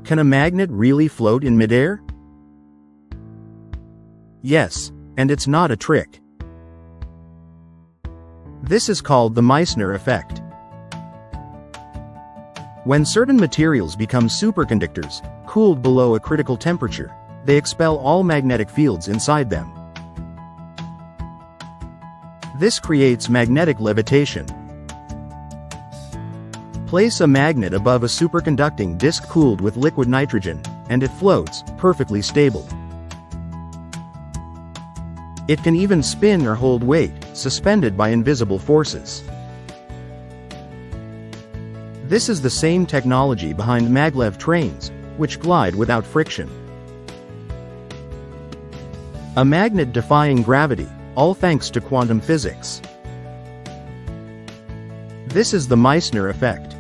Can a magnet really float in midair? Yes, and it's not a trick. This is called the Meissner Effect. When certain materials become superconductors, cooled below a critical temperature, they expel all magnetic fields inside them. This creates magnetic levitation. Place a magnet above a superconducting disk cooled with liquid nitrogen, and it floats, perfectly stable. It can even spin or hold weight, suspended by invisible forces. This is the same technology behind maglev trains, which glide without friction. A magnet defying gravity, all thanks to quantum physics. This is the Meissner Effect.